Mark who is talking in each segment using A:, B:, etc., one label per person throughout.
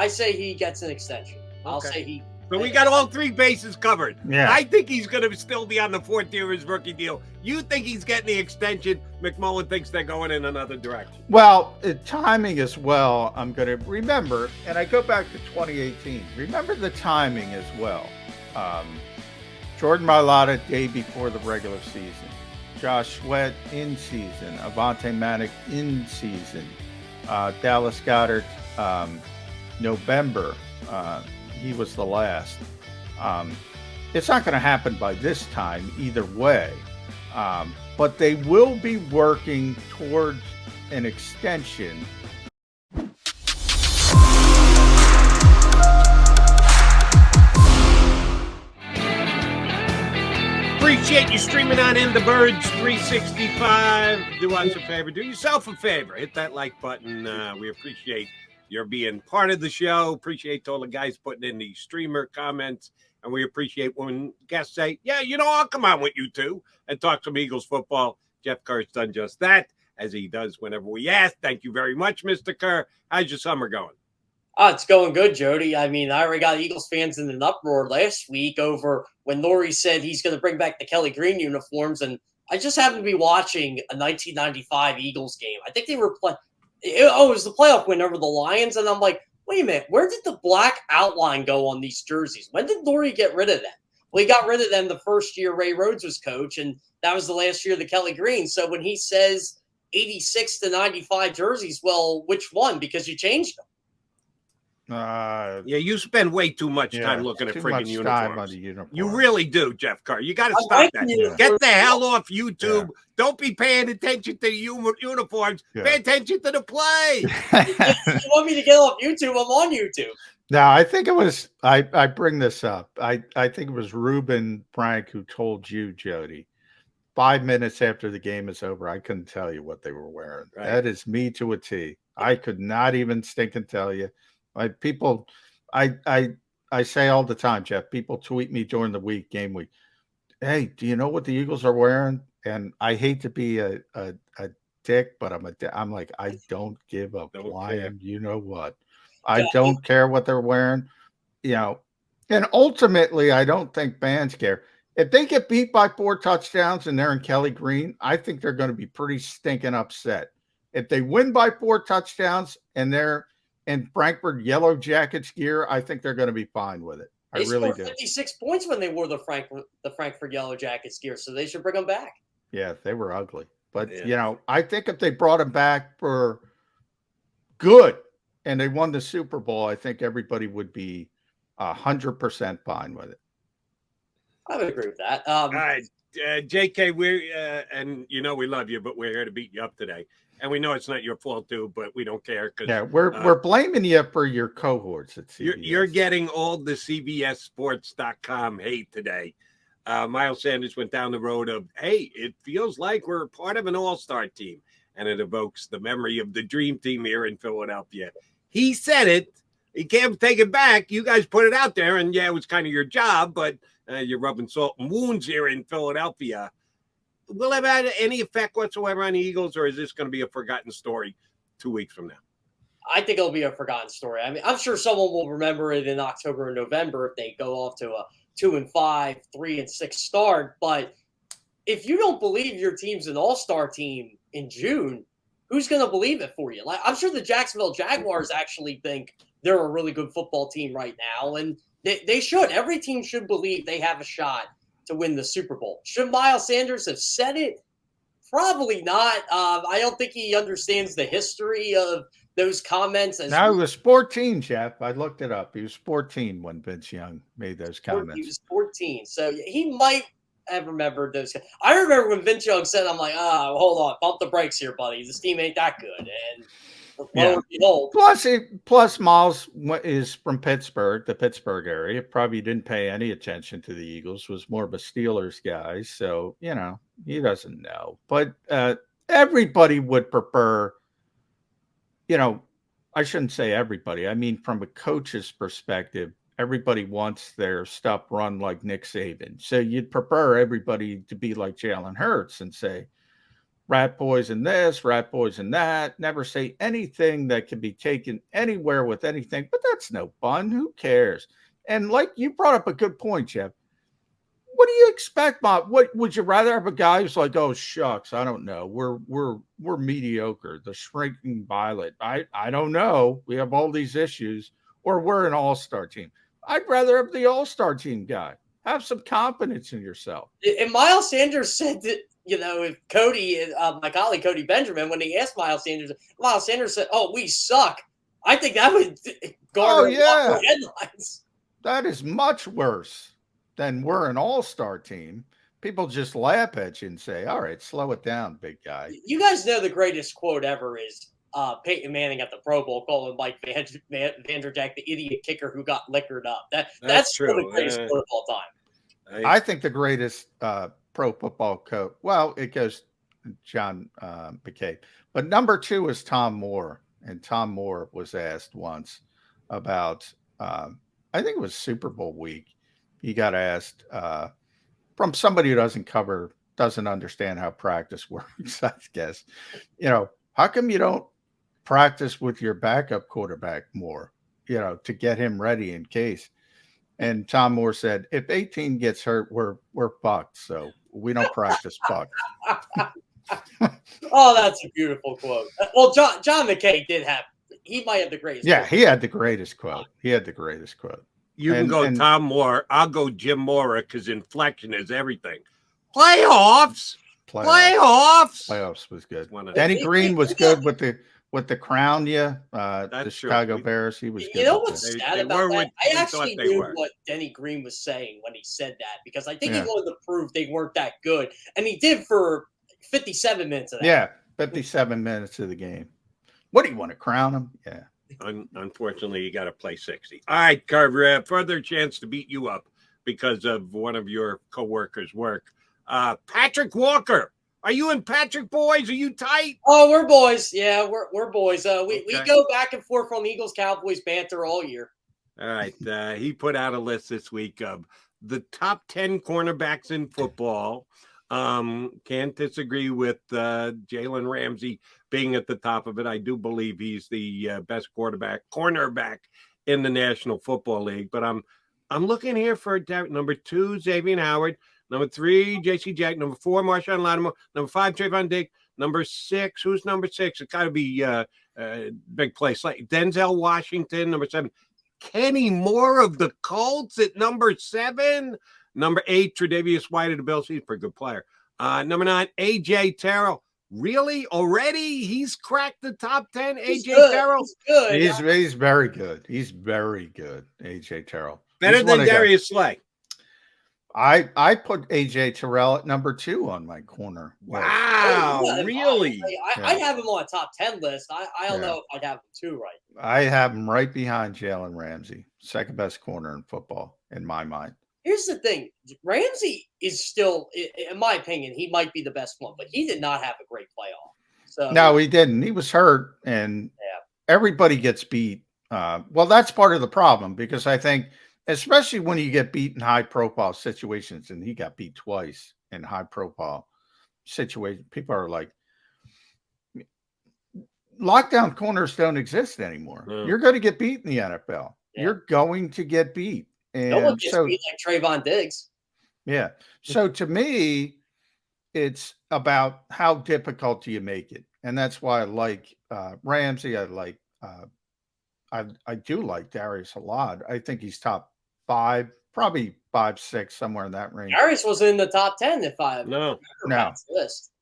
A: I say he gets an extension. I'll
B: Okay.
A: say he.
B: So we got all three bases covered.
C: Yeah.
B: I think he's going to still be on the fourth year of his rookie deal. You think he's getting the extension. McMullen thinks they're going in another direction.
C: Well, timing as well. I'm going to remember, and I go back to 2018. Remember the timing as well. Jordan Mailata day before the regular season. Josh Sweat in season. Avonte Maddox in season. Dallas Goedert November. He was the last. It's not going to happen by this time either way. But they will be working towards an extension.
B: Appreciate you streaming on In the Birds 365. Do us a favor. Do yourself a favor. Hit that like button. We appreciate your being part of the show. Appreciate all the guys putting in the streamer comments. And we appreciate when guests say, yeah, I'll come on with you two and talk some Eagles football. Jeff Kerr's done just that, as he does whenever we ask. Thank you very much, Mr. Kerr. How's your summer going?
A: Oh, it's going good, Jody. I mean, I already got Eagles fans in an uproar last week over when Norrie said he's going to bring back the Kelly Green uniforms. And I just happened to be watching a 1995 Eagles game. I think they were playing. It was the playoff win over the Lions. And I'm like, wait a minute, where did the black outline go on these jerseys? When did Norrie get rid of them? Well, he got rid of them the first year Ray Rhodes was coach, and that was the last year of the Kelly Green. So when he says 86 to 95 jerseys, well, which one? Because you changed them.
B: Yeah, you spend way too much time looking at friggin' uniforms. You really do, Jeff Kerr. You got to stop that. Get the hell off YouTube. Yeah. Don't be paying attention to the uniforms. Yeah. Pay attention to the play.
A: You want me to get off YouTube? I'm on YouTube.
C: No, I think it was, I bring this up. I think it was Ruben Frank who told you, Jody, 5 minutes after the game is over, I couldn't tell you what they were wearing. Right. That is me to a T. I could not even stink and tell you. People, I say all the time, Jeff, people tweet me during the week, game week. Hey, do you know what the Eagles are wearing? And I hate to be a dick, but I'm like, I don't give a flying, you know what? I don't care what they're wearing, and ultimately, I don't think fans care. If they get beat by 4 touchdowns and they're in Kelly Green, I think they're going to be pretty stinking upset. If they win by 4 touchdowns and they're in Frankfurt Yellow Jackets gear, I think they're going to be fine with it. I really do.
A: 56 points when they wore the Frankfurt Yellow Jackets gear, so they should bring them back.
C: Yeah, they were ugly. But, I think if they brought them back for good and they won the Super Bowl, I think everybody would be 100% fine with it.
A: I would agree with that.
B: All right, JK, we love you, but we're here to beat you up today. And we know it's not your fault, too, but we don't care.
C: Yeah, we're blaming you for your cohorts at CBS.
B: You're getting all the CBSSports.com hate today. Miles Sanders went down the road of, hey, it feels like we're part of an all-star team. And it evokes the memory of the dream team here in Philadelphia. He said it. He can't take it back. You guys put it out there, and, yeah, it was kind of your job, but you're rubbing salt and wounds here in Philadelphia. Will it have any effect whatsoever on the Eagles, or is this going to be a forgotten story 2 weeks from now?
A: I think it'll be a forgotten story. I mean, I'm sure someone will remember it in October and November if they go off to a 2-5, 3-6 start. But if you don't believe your team's an all-star team in June, who's going to believe it for you? Like, I'm sure the Jacksonville Jaguars actually think they're a really good football team right now, and they should. Every team should believe they have a shot to win the Super Bowl. Should Miles Sanders have said it? Probably not. I don't think he understands the history of those comments.
C: No, he was 14, Jeff. I looked it up. He was 14 when Vince Young made those comments.
A: He was 14. So he might have remembered those. I remember when Vince Young said, I'm like, hold on, bump the brakes here, buddy. This team ain't that good. And
C: Plus, Miles is from Pittsburgh, the Pittsburgh area. Probably didn't pay any attention to the Eagles, was more of a Steelers guy. So, he doesn't know. But everybody would prefer, I shouldn't say everybody. I mean, from a coach's perspective, everybody wants their stuff run like Nick Saban. So you'd prefer everybody to be like Jalen Hurts and say, rat poison this, rat poison that, never say anything that can be taken anywhere with anything. But that's no fun. Who cares? And like you brought up a good point, Jeff. What do you expect, Bob? What would you rather have a guy who's like, oh shucks, I don't know. We're mediocre, the shrinking violet. I don't know. We have all these issues, or we're an all-star team. I'd rather have the all-star team guy. Have some confidence in yourself.
A: And Miles Sanders said that, if Cody, my colleague Cody Benjamin, when he asked Miles Sanders said, "Oh, we suck." I think that would garner a lot more headlines.
C: That is much worse than we're an all-star team. People just laugh at you and say, all right, slow it down, big guy.
A: You guys know the greatest quote ever is Peyton Manning at the Pro Bowl calling Mike Vanderjagt the idiot kicker who got liquored up. That's
B: true.
A: Still the greatest quote of all time.
C: I think the greatest pro football coach, well, it goes John McCabe. But number 2 is Tom Moore. And Tom Moore was asked once about, I think it was Super Bowl week. He got asked from somebody who doesn't understand how practice works, I guess. How come you don't practice with your backup quarterback more, to get him ready in case? And Tom Moore said, if 18 gets hurt, we're fucked. So we don't practice fucked.
A: Oh, that's a beautiful quote. Well, John McKay he might have the greatest.
C: Yeah,
A: quote.
C: he had the greatest quote.
B: You can go Tom Moore. I'll go Jim Mora because inflection is everything. Playoffs
C: was good. Denny Green was good with the crown. Yeah, the Chicago Bears. He was good.
A: You know what's sad about that? I actually knew what Denny Green was saying when he said that because I think he wanted to prove they weren't that good, and he did for 57 minutes of that.
C: Yeah, 57 minutes of the game. What do you want to crown him? Yeah.
B: Unfortunately, you got to play 60. All right, Carver, further chance to beat you up because of one of your coworkers' work. Patrick Walker. Are you and Patrick boys? Are you tight?
A: Oh, we're boys. Yeah, we're boys. We go back and forth on Eagles-Cowboys banter all year.
B: All right. He put out a list this week of the top 10 cornerbacks in football. Can't disagree with Jalen Ramsey being at the top of it. I do believe he's the best cornerback in the National Football League. But I'm looking here for number 2, Xavier Howard. Number 3, J.C. Jack. Number 4, Marshawn Lattimore. Number 5, Trayvon Diggs. Number 6, who's number 6? It's got to be big place like Denzel Washington. Number 7, Kenny Moore of the Colts at number 7. Number 8, Tre'Davious White of the Bills. He's a pretty good player. Number 9, A.J. Terrell. Really? Already? He's cracked the top 10? A.J. Terrell?
A: He's good.
C: He's very good. He's very good, A.J. Terrell.
B: Better than Darius Slay.
C: I put A.J. Terrell at number 2 on my corner.
B: Wow. Really?
A: I have him on a top 10 list. I don't know if I'd have him 2 right.
C: I have him right behind Jalen Ramsey. Second best corner in football, in my mind.
A: Here's the thing. Ramsey is still, in my opinion, he might be the best one, but he did not have a great playoff. So
C: no, he didn't. He was hurt, and everybody gets beat. Well, that's part of the problem because I think, especially when you get beat in high-profile situations, and he got beat twice in high-profile situations, people are like, lockdown corners don't exist anymore. You're going to get beat in the NFL. Yeah. You're going to get beat. And
A: no one gets beat like Trayvon Diggs.
C: Yeah. So to me, it's about how difficult do you make it. And that's why I like Ramsey. I like I do like Darius a lot. I think he's top 5, probably 5, 6, somewhere in that range.
A: Darius was in the top 10 if I
B: no.
A: list.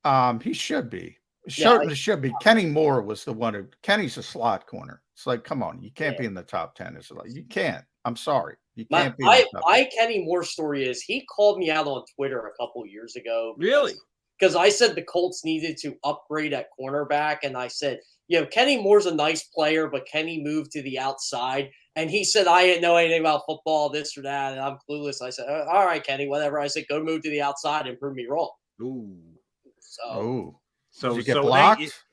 C: He should be. Certainly should be. Kenny Moore was the one Kenny's a slot corner. It's like, come on, you can't be in the top 10. It's like, you can't. I'm sorry. You can't be.
A: My Kenny Moore story is he called me out on Twitter a couple years ago.
B: Really?
A: Because I said the Colts needed to upgrade at cornerback, and I said, Kenny Moore's a nice player, but can he move to the outside? And he said, I didn't know anything about football, this or that, and I'm clueless. I said, all right, Kenny, whatever. I said, go move to the outside and prove me wrong.
B: Ooh.
A: So
C: did you get blocked?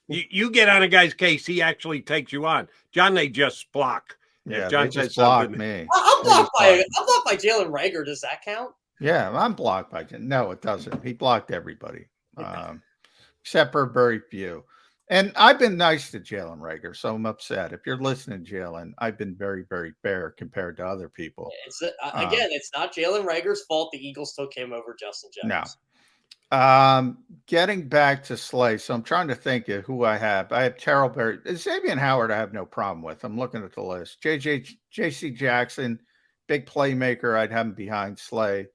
B: You get on a guy's case, he actually takes you on. John, they just block.
C: Yeah,
B: John
C: says something. Me.
A: I'm blocked by Jalen Reagor. Does that count?
C: Yeah, I'm blocked by Jalen. No, it doesn't. He blocked everybody. except for very few. And I've been nice to Jalen Reagor, so I'm upset. If you're listening, Jalen, I've been very, very fair compared to other people.
A: It's again, it's not Jalen Rager's fault the Eagles took him over Justin Jefferson.
C: No. Getting back to Slay, so I'm trying to think of who I have. I have Terrell Berry. Xavier Howard, I have no problem with. I'm looking at the list. J.C. Jackson, big playmaker. I'd have him behind Slay.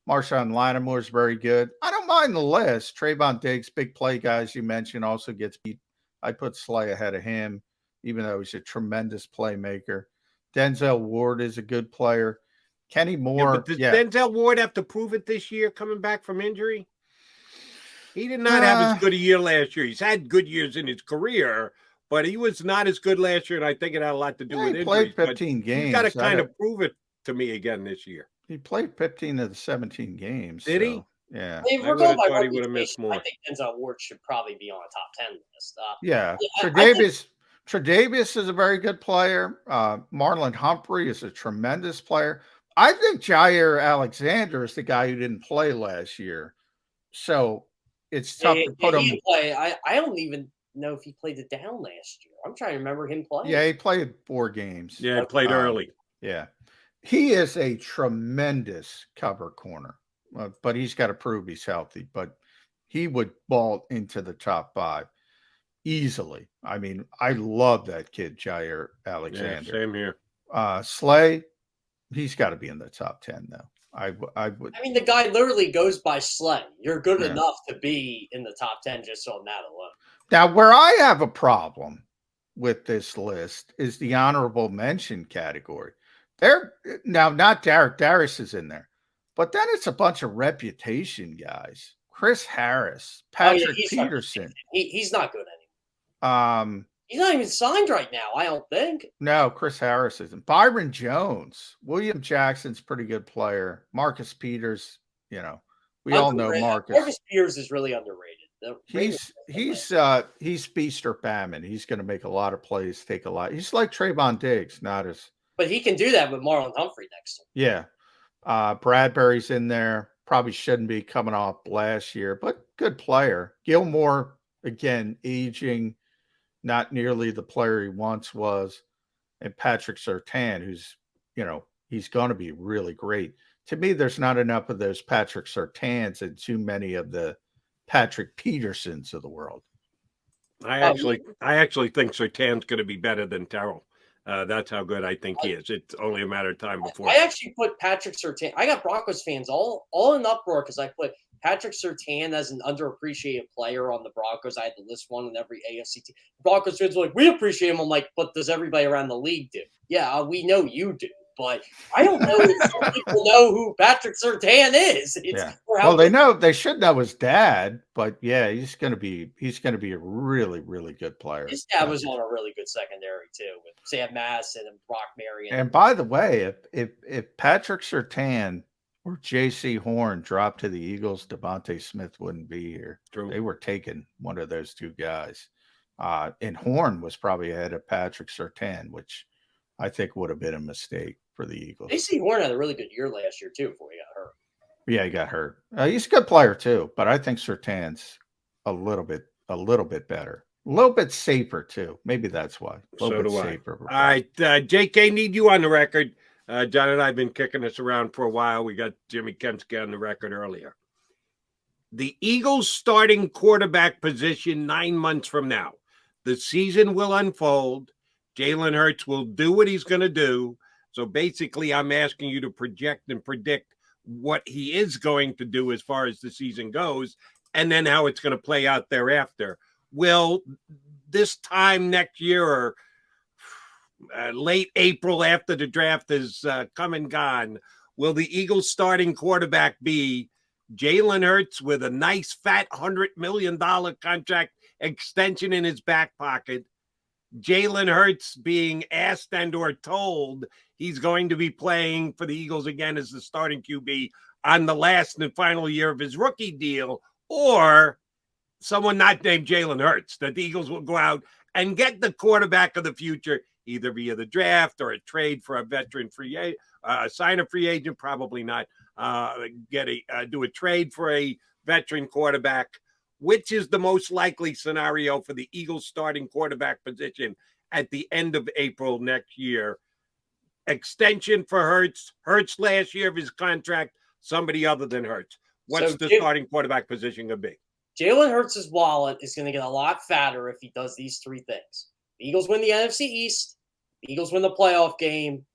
C: Marshawn Lattimore is very good. I don't mind the list. Trayvon Diggs, big play guys you mentioned, also gets beat. I put Slay ahead of him, even though he's a tremendous playmaker. Denzel Ward is a good player. Kenny Moore.
B: But does Denzel Ward have to prove it this year coming back from injury? He did not have as good a year last year. He's had good years in his career, but he was not as good last year, and I think it had a lot to do with injuries. He
C: played 15 games.
B: He's got to kind of prove it to me again this year.
C: He played 15 of the 17 games.
B: Did he?
C: Yeah.
A: I mean,
B: I thought he would have missed more.
A: I think Denzel Ward should probably be on a top 10 list.
C: Yeah. Tre'Davious is a very good player. Marlon Humphrey is a tremendous player. I think Jair Alexander is the guy who didn't play last year. So it's tough to put him.
A: I don't even know if he played it down last year. I'm trying to remember him playing.
C: Yeah, he played 4 games.
B: Yeah, he played early.
C: Yeah. He is a tremendous cover corner, but he's got to prove he's healthy. But he would ball into the top 5 easily. I mean, I love that kid, Jair Alexander.
B: Yeah, same here.
C: Slay, he's got to be in the top 10, though. I would.
A: I mean, the guy literally goes by Slay. You're good enough to be in the top 10 just on that alone.
C: Now, where I have a problem with this list is the honorable mention category. Now, not Derek Darius is in there, but then it's a bunch of reputation guys. Chris Harris, Patrick Peterson.
A: He's not good anymore. He's not even signed right now, I don't think.
C: No, Chris Harris isn't. Byron Jones, William Jackson's pretty good player. Marcus Peters, we all know Marcus.
A: Marcus Peters is really underrated.
C: He's feast or famine. He's going to make a lot of plays, take a lot. He's like Trayvon Diggs, not as.
A: But he can do that with Marlon Humphrey next to him.
C: Yeah. Bradbury's in there. Probably shouldn't be coming off last year, but good player. Gilmore, again, aging, not nearly the player he once was. And Patrick Surtain, who's, he's going to be really great. To me, there's not enough of those Patrick Surtains and too many of the Patrick Petersons of the world.
B: I actually think Surtain's going to be better than Terrell. That's how good I think he is. It's only a matter of time before.
A: I actually put Patrick Surtain. I got Broncos fans all in uproar because I put Patrick Surtain as an underappreciated player on the Broncos. I had to list one in every AFC team. Broncos fans were like, we appreciate him. I'm like, but does everybody around the league do? Yeah, we know you do. But I don't know if some people know who Patrick Surtain is.
C: Well, they know. They should know his dad. But yeah, he's going to be a really, really good player.
A: His dad was on a really good secondary too, with Sam Madison and Brock Marion.
C: And by the way, if Patrick Surtain or J.C. Horn dropped to the Eagles, Devontae Smith wouldn't be here.
B: True.
C: They were taking one of those 2 guys. And Horn was probably ahead of Patrick Surtain, which I think would have been a mistake for the Eagles.
A: J.C. Horn had a really good year last year too before he got hurt.
C: Yeah, he got hurt. He's a good player too, but I think Surtain's a little bit better, a little bit safer too. Maybe that's why.
B: So do I. All right, J.K. need you on the record. John and I have been kicking this around for a while. We got Jimmy Kempski on the record earlier. The Eagles starting quarterback position 9 months from now. The season will unfold. Jalen Hurts will do what he's going to do. So basically, I'm asking you to project and predict what he is going to do as far as the season goes, and then how it's going to play out thereafter. Will this time next year or late April after the draft is come and gone, will the Eagles starting quarterback be Jalen Hurts with a nice fat $100 million contract extension in his back pocket? Jalen Hurts being asked and or told he's going to be playing for the Eagles again as the starting QB on the last and final year of his rookie deal, or someone not named Jalen Hurts, that the Eagles will go out and get the quarterback of the future, either via the draft or a trade for a veteran free agent, sign a free agent, probably not, do a trade for a veteran quarterback. which is the most likely scenario for the Eagles starting quarterback position at the end of April next year? Extension for Hurts, Hurts last year of his contract, somebody other than Hurts. What's
A: So
B: the starting quarterback position going to be?
A: Jalen Hurts' wallet is going to get a lot fatter if he does these three things. The Eagles win the NFC East, the Eagles win the playoff game,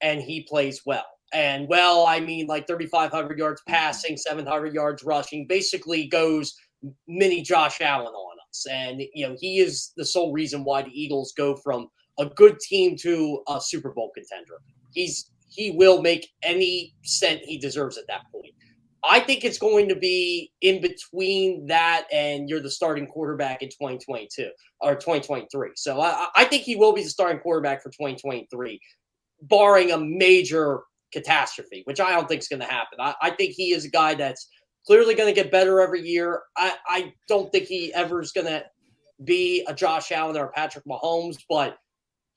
A: and he plays well. And well, I mean like 3,500 yards passing, 700 yards rushing, basically goes mini Josh Allen on us. And, he is the sole reason why the Eagles go from a good team to a Super Bowl contender. He will make any cent he deserves at that point. I think it's going to be in between that and you're the starting quarterback in 2022 or 2023. So I think he will be the starting quarterback for 2023, barring a major catastrophe, which I don't think is going to happen. I think he is a guy that's clearly going to get better every year. I don't think he ever is going to be a Josh Allen or a Patrick Mahomes, but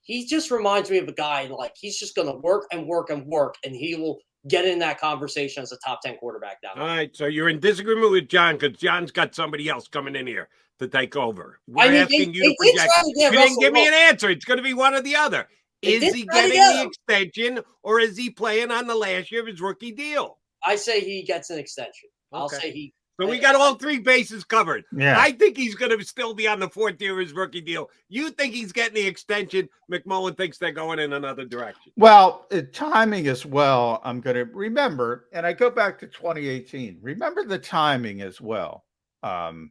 A: he just reminds me of a guy like he's just going to work and work and work, and he will get in that conversation as a top 10 quarterback down there.
B: All right, so you're in disagreement with John because John's got somebody else coming in here to take over. We're asking you to project. You didn't give me an answer. It's going to be one or the other. Is he getting the extension or is he playing on the last year of his rookie deal?
A: I say he gets an extension.
B: Okay.
A: I'll say he.
B: So we got all three bases covered.
C: Yeah.
B: I think he's going to still be on the fourth year of his rookie deal. You think he's getting the extension. McMullen thinks they're going in another direction.
C: Well, timing as well. I'm going to remember, and I go back to 2018. Remember the timing as well. Jordan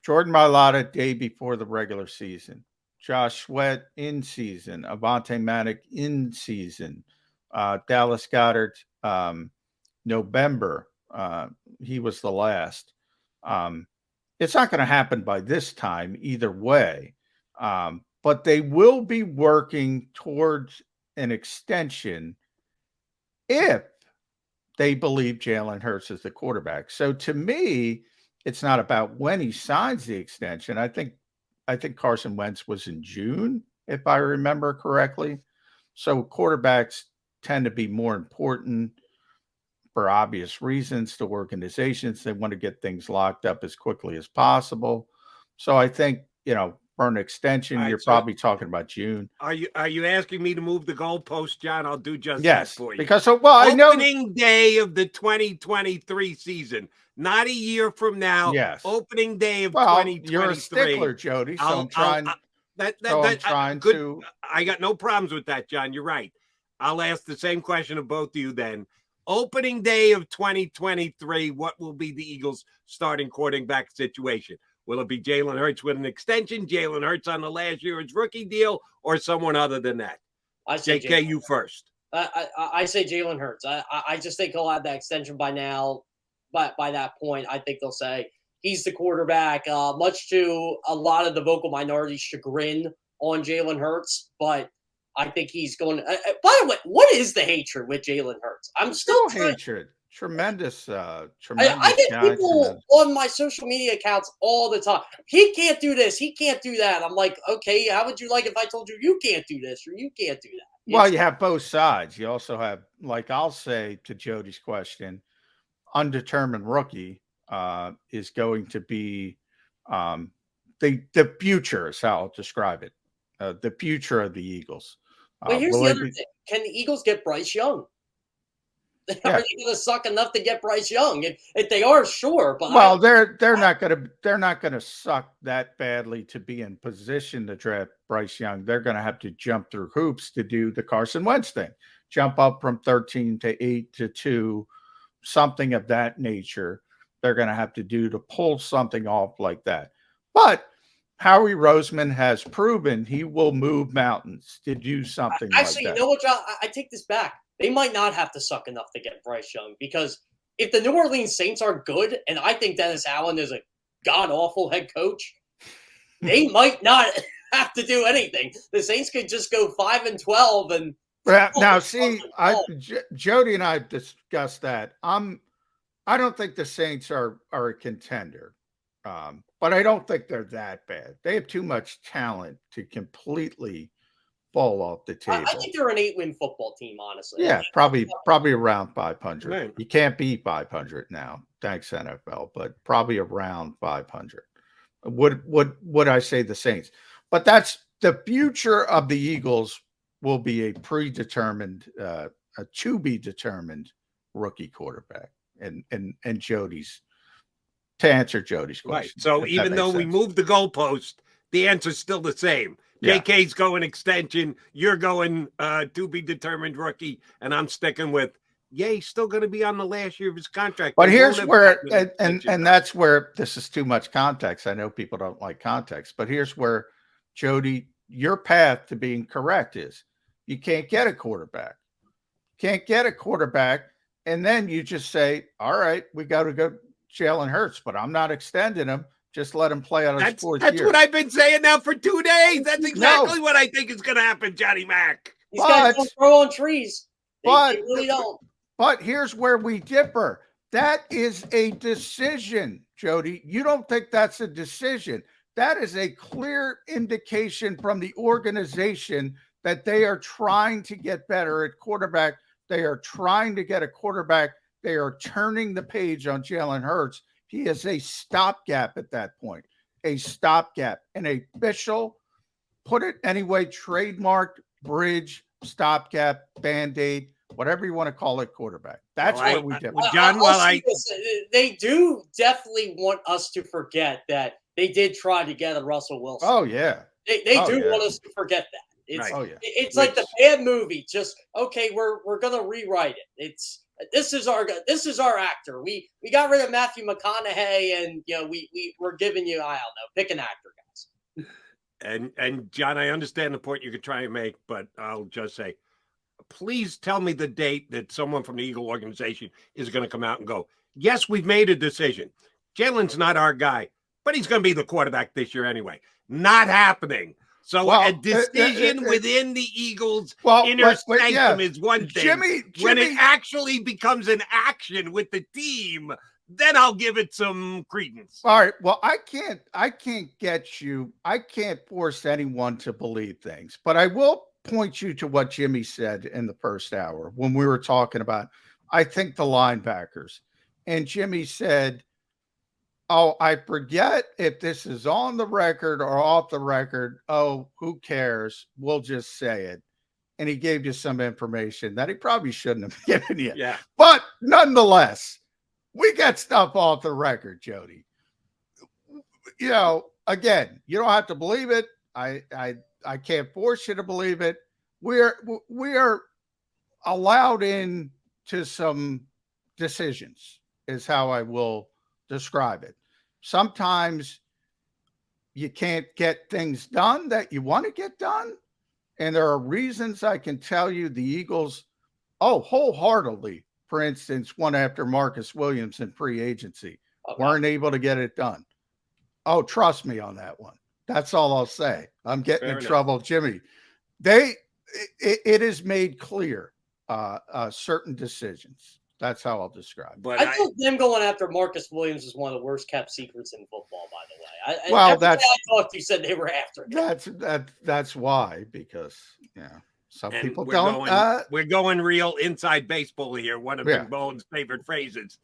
C: Mailata, day before the regular season. Josh Sweat in season. Avonte Maddox in season. Dallas Goedert, November. He was the last. It's not going to happen by this time either way. But they will be working towards an extension if they believe Jalen Hurts is the quarterback. So to me, it's not about when he signs the extension. I think Carson Wentz was in June, if I remember correctly. So quarterbacks tend to be more important for obvious reasons to organizations. They want to get things locked up as quickly as possible. So I think, for an extension, you're probably talking about June.
B: Are you asking me to move the goalpost, John? I'll do just
C: that
B: for you.
C: Because I know
B: opening day of the 2023 season, not a year from now.
C: Yes.
B: Opening day of 2023.
C: You're a stickler, Jody. So I'm trying.
B: I got no problems with that, John. You're right. I'll ask the same question of both of you then. Opening day of 2023, what will be the Eagles' starting quarterback situation? Will it be Jalen Hurts with an extension, Jalen Hurts on the last year of his rookie deal, or someone other than that?
A: I say
B: JK, you first.
A: I say Jalen Hurts. I just think he'll have that extension by now. But by that point, I think they'll say he's the quarterback, much to a lot of the vocal minority's chagrin on Jalen Hurts. But I think he's going to. By the way, what is the hatred with Jalen Hurts? I'm still
C: hatred. Tremendous.
A: I get people on my social media accounts all the time. He can't do this. He can't do that. I'm like, okay, how would you like if I told you can't do this or you can't do that?
C: Well, you have both sides. You also have, like I'll say to Jody's question, undetermined rookie is going to be the future is how I'll describe it. The future of the Eagles.
A: But here's the other thing. Can the Eagles get Bryce Young? Are they going to suck enough to get Bryce Young? If they are, sure. But
C: they're not going to suck that badly to be in position to draft Bryce Young. They're going to have to jump through hoops to do the Carson Wentz thing, jump up from 13 to 8 to 2, something of that nature. They're going to have to do to pull something off like that. But Howie Roseman has proven he will move mountains to do something like that.
A: Actually, you know what, John? I take this back. They might not have to suck enough to get Bryce Young because if the New Orleans Saints are good, and I think Dennis Allen is a god-awful head coach, they might not have to do anything. The Saints could just go 5-12 and
C: now see, Jody and I discussed that. I don't think the Saints are a contender, but I don't think they're that bad. They have too much talent to completely fall off the table.
A: I think they're an 8-win football team, honestly.
C: Yeah, probably around 500.
B: Right.
C: You can't be 500 now, thanks NFL, but probably around 500. Would I say the Saints? But that's the future of the Eagles will be a predetermined, a to be determined rookie quarterback. And Jody's, to answer Jody's question.
B: Right. So even though we moved the goalpost, the answer's still the same.
C: Yeah.
B: JK's going extension. You're going to be determined rookie, and I'm sticking with he's still going to be on the last year of his contract.
C: But here's where, and that's where this is too much context. I know people don't like context, but here's where, Jody, your path to being correct is you can't get a quarterback. Can't get a quarterback, and then you just say, all right, we got to go Jalen Hurts, but I'm not extending him. Just let him play out his fourth year.
B: That's what I've been saying now for 2 days. That's exactly what I think is going to happen, Johnny Mac.
A: These guys don't grow on trees. They really don't.
C: But here's where we differ. That is a decision, Jody. You don't think that's a decision. That is a clear indication from the organization that they are trying to get better at quarterback. They are trying to get a quarterback. They are turning the page on Jalen Hurts. He is a stopgap at that point, a stopgap, an official, put it anyway, trademarked bridge, stopgap, Band-Aid, whatever you want to call it, quarterback. That's where we differ.
B: John,
A: they do definitely want us to forget that they did try to get a Russell Wilson.
C: Oh, yeah.
A: They do want us to forget that. It's like the bad movie. Just, okay, we're going to rewrite it. This is our actor. We got rid of Matthew McConaughey, and we're giving you, I don't know, pick an actor, guys.
B: And John, I understand the point you could try and make, but I'll just say, please tell me the date that someone from the Eagle organization is going to come out and go, yes, we've made a decision. Jalen's not our guy, but he's going to be the quarterback this year anyway. Not happening. So a decision within the Eagles' inner sanctum is one thing.
C: Jimmy,
B: when it actually becomes an action with the team, then I'll give it some credence.
C: All right. Well, I can't get you. I can't force anyone to believe things, but I will point you to what Jimmy said in the first hour when we were talking about, I think, the linebackers. And Jimmy said, oh, I forget if this is on the record or off the record. Oh, who cares? We'll just say it. And he gave you some information that he probably shouldn't have given you.
B: Yeah.
C: But nonetheless, we got stuff off the record, Jody. Again, you don't have to believe it. I can't force you to believe it. We are allowed in to some decisions, is how I will describe it. Sometimes you can't get things done that you want to get done. And there are reasons I can tell you the Eagles, wholeheartedly, for instance, went after Marcus Williams in free agency, weren't able to get it done. Oh, trust me on that one. That's all I'll say. I'm getting in trouble, Jimmy. It is made clear certain decisions. That's how I'll describe it.
A: But I think them going after Marcus Williams is one of the worst kept secrets in football, by the way. I talked to you said they were after him.
C: That's why, because some people
B: we're going real inside baseball here. One of McMullen's favorite phrases.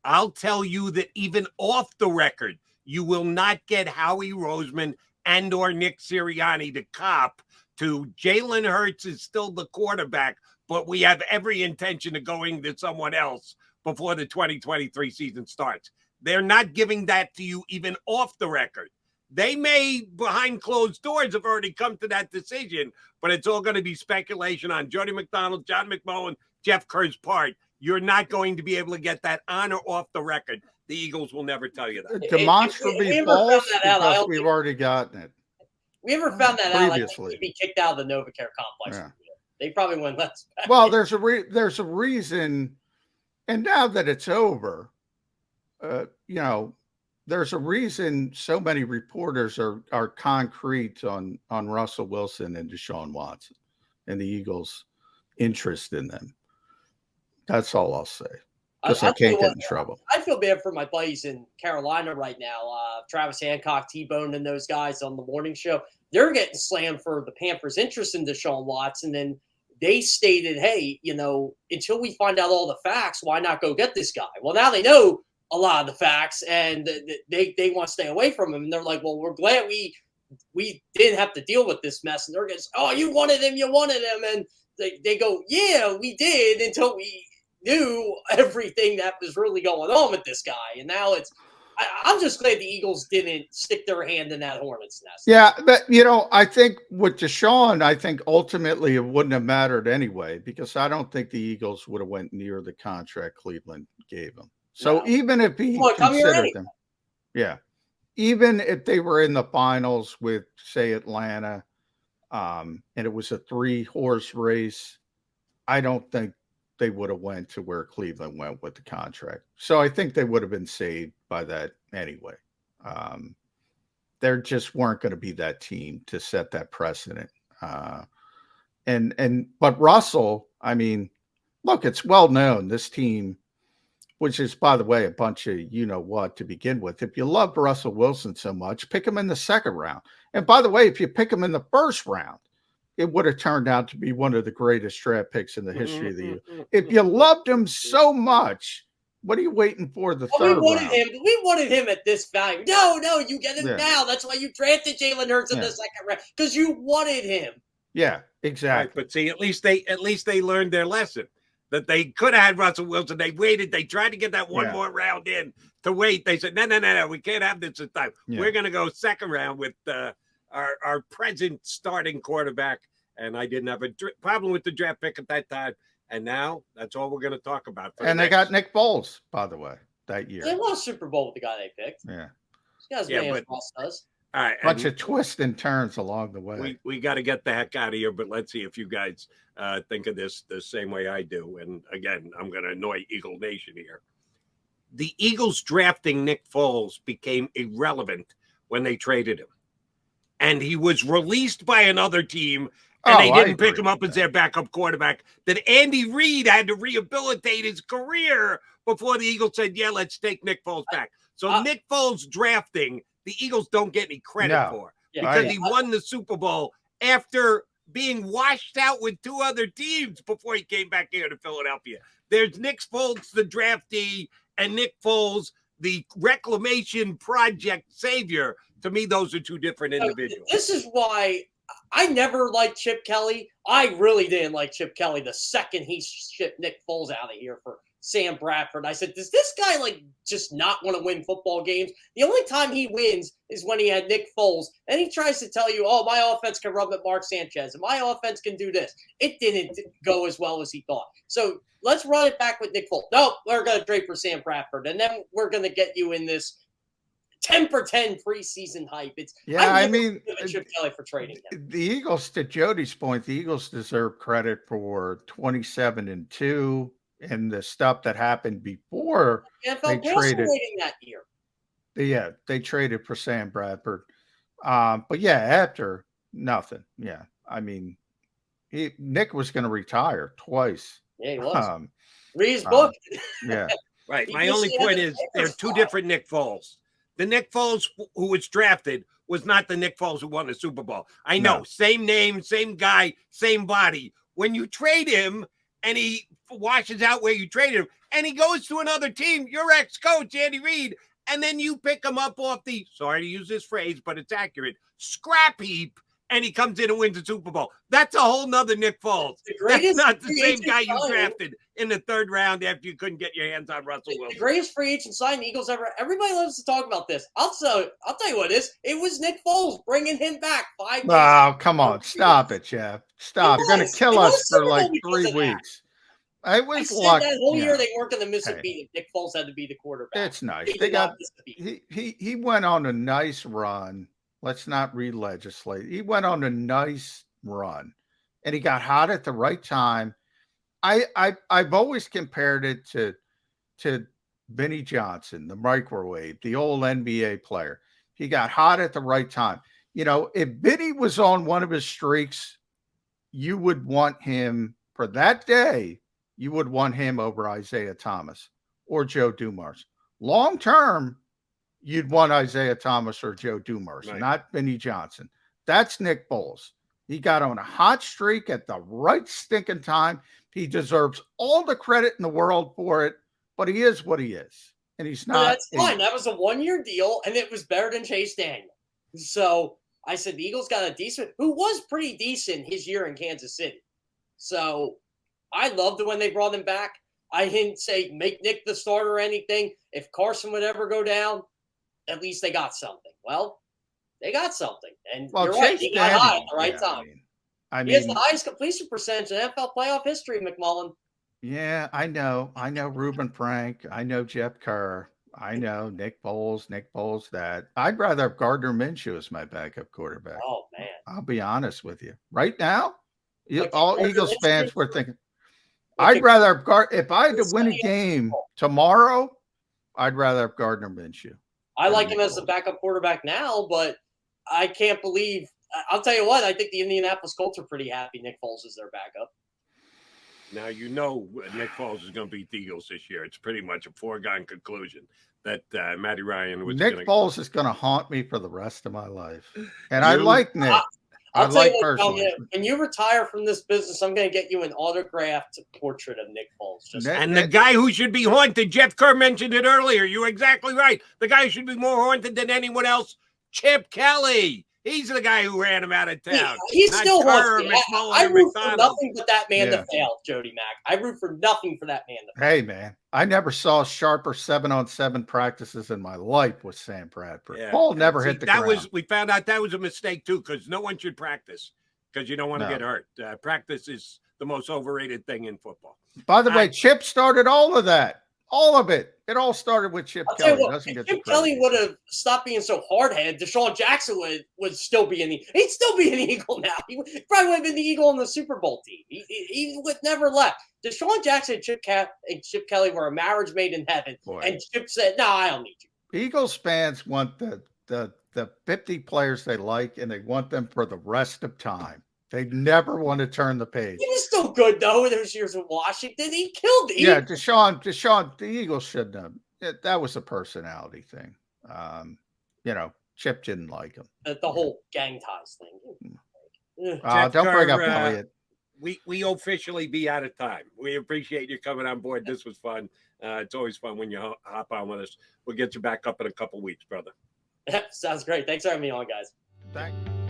B: I'll tell you that even off the record, you will not get Howie Roseman and or Nick Sirianni to cop to Jalen Hurts is still the quarterback, but we have every intention of going to someone else before the 2023 season starts. They're not giving that to you even off the record. They may, behind closed doors, have already come to that decision, but it's all going to be speculation on Jody McDonald, John McMullen, Jeff Kerr's part. You're not going to be able to get that on or off the record. The Eagles will never tell you that.
C: Demonstrably false because we've already gotten it.
A: We ever found that out? Like he'd be kicked out of the NovaCare complex. Yeah. They probably went less back.
C: Well, there's a reason, and now that it's over, there's a reason so many reporters are concrete on Russell Wilson and Deshaun Watson and the Eagles' interest in them. That's all I'll say. because I can't get in trouble.
A: I feel bad for my buddies in Carolina right now. Travis Hancock, T-Bone, and those guys on the morning show. They're getting slammed for the Panthers' interest in Deshaun Watson. And they stated, hey, until we find out all the facts, why not go get this guy? Well, now they know a lot of the facts, and they want to stay away from him. And they're like, well, we're glad we didn't have to deal with this mess. And they're going, oh, you wanted him. And they go, yeah, we did, until we knew everything that was really going on with this guy. And now I'm just glad the Eagles didn't stick their hand in that hornet's nest.
C: Yeah, but I think with Deshaun, I think ultimately it wouldn't have mattered anyway, because I don't think the Eagles would have went near the contract Cleveland gave him. So even if he considered them, even if they were in the finals with, say, Atlanta, and it was a 3-horse race, I don't think they would have went to where Cleveland went with the contract. So I think they would have been saved by that anyway. There just weren't going to be that team to set that precedent. But Russell, I mean, look, it's well known, this team, which is, by the way, a bunch of what to begin with. If you loved Russell Wilson so much, pick him in the second round. And by the way, if you pick him in the first round, it would have turned out to be one of the greatest draft picks in the history of the year. If you loved him so much, what are you waiting for the third round?
A: We wanted him at this value. No, you get him now. That's why you drafted Jalen Hurts in the second round, because you wanted him.
C: Yeah, exactly.
B: Right, but see, at least they learned their lesson. That they could have had Russell Wilson. They waited. They tried to get that one more round in to wait. They said, no, we can't have this time. Yeah. We're going to go second round with our present starting quarterback. And I didn't have a problem with the draft pick at that time. And now that's all we're going to talk about.
C: And they got Nick Foles, by the way, that year.
A: They won a Super Bowl with the guy they picked.
C: Yeah.
A: This guy's does.
B: All right,
C: bunch of twists and turns along the way.
B: We got to get the heck out of here, but let's see if you guys think of this the same way I do. And again, I'm going to annoy Eagle Nation here. The Eagles drafting Nick Foles became irrelevant when they traded him. And he was released by another team, and they didn't pick him up as their backup quarterback. That Andy Reid had to rehabilitate his career before the Eagles said, yeah, let's take Nick Foles back. So Nick Foles drafting, the Eagles don't get any credit for, because he won the Super Bowl after being washed out with 2 other teams before he came back here to Philadelphia. There's Nick Foles, the draftee, and Nick Foles, the reclamation project savior. To me, those are 2 different individuals.
A: This is why I never liked Chip Kelly. I really didn't like Chip Kelly the second he shipped Nick Foles out of here for Sam Bradford. I said, does this guy just not want to win football games? The only time he wins is when he had Nick Foles, and he tries to tell you, oh, my offense can run with Mark Sanchez, and my offense can do this. It didn't go as well as he thought. So let's run it back with Nick Foles. No, we're going to trade for Sam Bradford, and then we're going to get you in this 10 for 10 preseason hype.
C: I mean,
A: Chip Kelly for trading him.
C: The Eagles, to Jody's point, the Eagles deserve credit for 27-2 and the stuff that happened before they traded
A: that year.
C: Yeah, they traded for Sam Bradford. But after nothing. Yeah, I mean, Nick was going to retire twice.
A: Yeah, he was. Read his book.
C: Yeah,
B: right. My only point is there are 2 different Nick Foles. The Nick Foles who was drafted was not the Nick Foles who won the Super Bowl. I know, same name, same guy, same body. When you trade him and he washes out where you traded him and he goes to another team, your ex-coach, Andy Reid, and then you pick him up off the, sorry to use this phrase, but it's accurate, scrap heap, and he comes in and wins the Super Bowl. That's a whole nother Nick Foles. That's not the same guy you drafted in the 3rd round after you couldn't get your hands on Russell Wilson.
A: The greatest free agent signing the Eagles ever. Everybody loves to talk about this. I'll tell you what it is. It was Nick Foles bringing him back 5 days.
C: Oh, come on. Stop it, Jeff. Stop. You're going to kill us for like 3 weeks. It was
A: that whole year they weren't going to miss a beat if Nick Foles had to be the quarterback.
C: That's nice. He went on a nice run. Let's not re-legislate. He went on a nice run, and he got hot at the right time. I've always compared it to Vinnie Johnson, the microwave, the old NBA player. He got hot at the right time. If Vinnie was on one of his streaks, you would want him for that day. You would want him over Isaiah Thomas. or Joe Dumars. Long term, you'd want Isaiah Thomas or Joe Dumars,
B: Right.
C: not Vinny Johnson. That's Nick Foles. He got on a hot streak at the right stinking time. He deserves all the credit in the world for it, but he is what he is. And he's not.
A: But that's fine. That was a 1-year deal, and it was better than Chase Daniel. So I said the Eagles got a decent, who was pretty decent his year in Kansas City. So I loved it when they brought him back. I didn't say make Nick the starter or anything. If Carson would ever go down, at least they got something. Well, they got something. And you're right, he got high at the right time. He has the highest completion percentage in NFL playoff history, McMullen.
C: Yeah, I know. I know Reuben Frank. I know Jeff Kerr. I know Nick Foles that. I'd rather have Gardner Minshew as my backup quarterback.
A: Oh, man.
C: I'll be honest with you. Right now,
A: Like
C: all
A: Gardner
C: Eagles
A: Minshew?
C: fans were thinking, I'd rather have if I had to win a game tomorrow, I'd rather have Gardner Minshew.
A: I like him as the backup quarterback now, but I can't believe – I'll tell you what, I think the Indianapolis Colts are pretty happy Nick Foles is their backup.
B: Now, you know Nick Foles is going to beat the Eagles this year. It's pretty much a foregone conclusion that Matty Ryan was
C: Nick Foles is going to haunt me for the rest of my life. And I like Nick.
A: I'll tell you what, when you retire from this business, I'm going to get you an autographed portrait of Nick Foles.
B: And the guy who should be haunted, Jeff Kerr mentioned it earlier. You're exactly right. The guy who should be more haunted than anyone else, Chip Kelly. He's the guy who ran him out of town.
A: He's still haunted. I root for
B: McDonald.
A: nothing but that man to fail, Jody Mack. I root for nothing for that man to fail.
C: Hey, man, I never saw sharper 7-on-7 practices in my life with Sam Bradford.
B: Yeah.
C: Ball never hit the ground.
B: We found out that was a mistake, too, because no one should practice because you don't want to get hurt. Practice is the most overrated thing in football.
C: By the way, Chip started all of that. All of it. It all started with Chip Kelly.
A: If Chip Kelly would have stopped being so hard-headed, Deshaun Jackson would still be he'd still be an Eagle now. He probably would have been the Eagle in the Super Bowl team. He would never left. Deshaun Jackson and Chip Kelly were a marriage made in heaven. Boy. And Chip said, "No, I don't need you."
C: Eagles fans want the 50 players they like, and they want them for the rest of time. They never want to turn the page.
A: He was still good, though, in those years in Washington. He killed the Eagles.
C: Deshaun, the Eagles shouldn't have. That was a personality thing. Chip didn't like him.
A: The whole gang ties thing.
C: Don't bring up Elliott.
B: We officially be out of time. We appreciate you coming on board. This was fun. It's always fun when you hop on with us. We'll get you back up in a couple weeks, brother.
A: Sounds great. Thanks for having me on, guys.
C: Thank you.